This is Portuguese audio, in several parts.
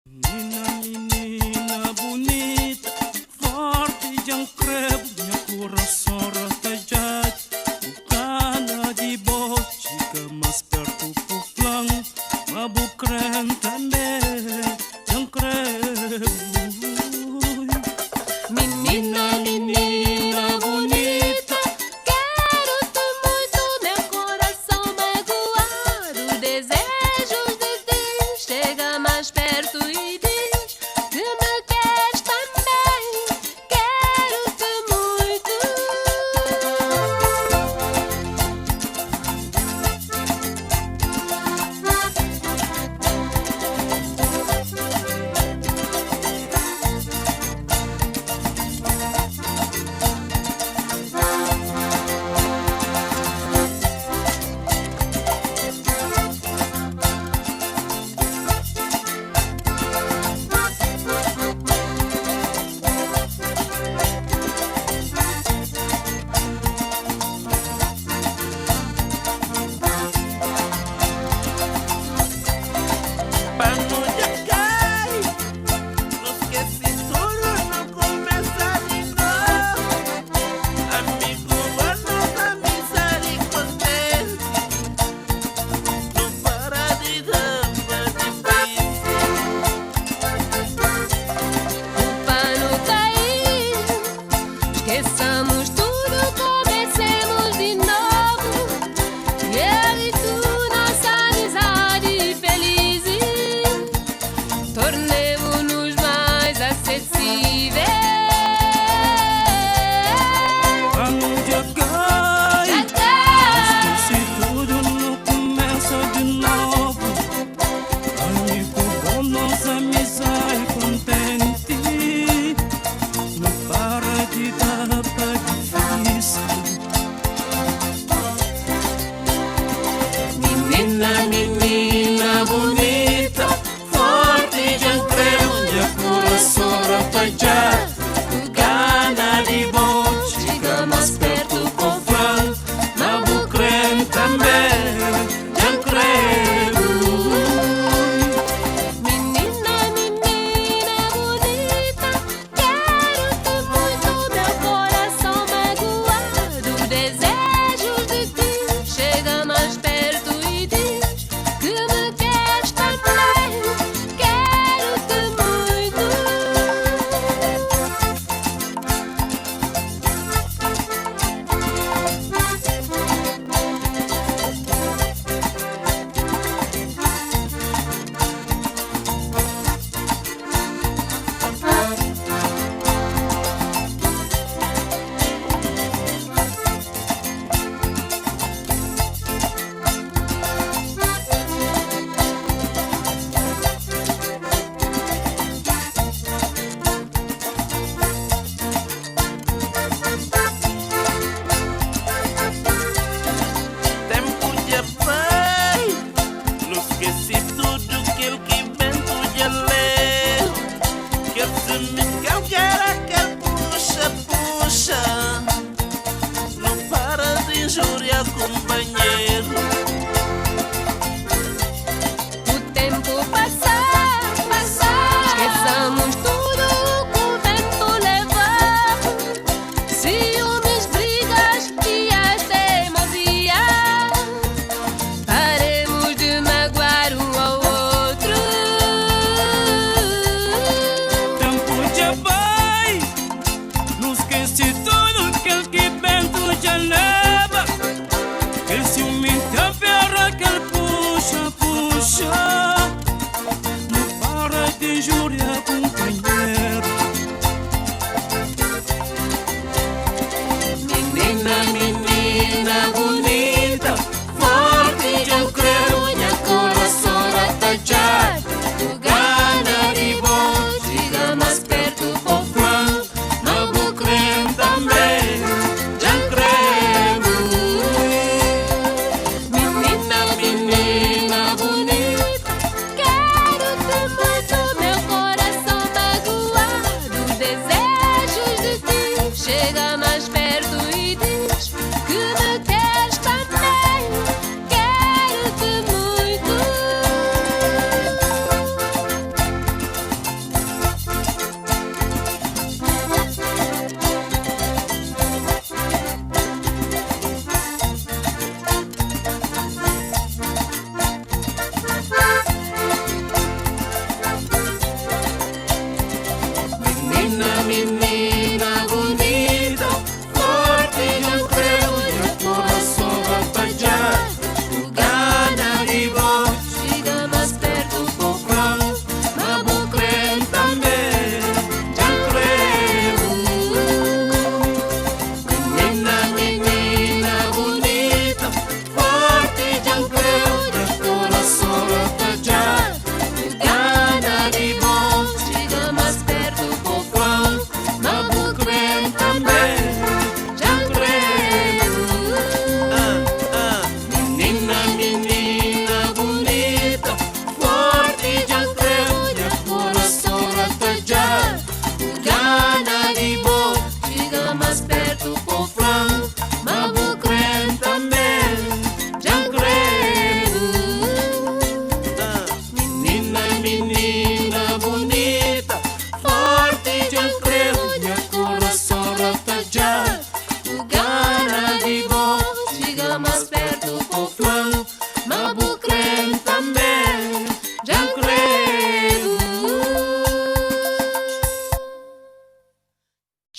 Menina bonita, forte de creio, meu coração ratejado. O cana de botica, mais perto pro flanco, mas bucrem também, não creio. Menina bonita, quero-te muito, meu coração magoado. Desejos de ti, chega mais perto e diz que me queres também. Quero-te muito. Esqueçamos tudo, comecemos de novo. Eu e tu, nossa amizade feliz, tornemo-nos mais acessíveis. Vamos jogar, esqueci tudo, não começa de novo. Amigo bom, nossa amizade contente. Não para de dar difícil. Menina bonita, forte de creio, de coração rapajado. Gana de bom, chega mais perto com fã, na bucrem também, de creio. Menina bonita, quero-te muito, meu coração magoado. Desejos de ti, chega mais perto e diz que me queres também. Quero-te muito. Tempo de pai, não esqueci tudo aquilo que vento de ler. Que se me calquer aquele puxa. Não para de injuriar companheiro. O tempo passa, esqueçamos tudo que o vento leva. Ciúmes, brigas e as teimosias. Paremos de magoar um ao outro. Tempo de pai, não esqueci tudo aquilo que vento já leva.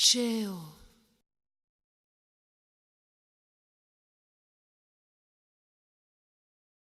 Liceu.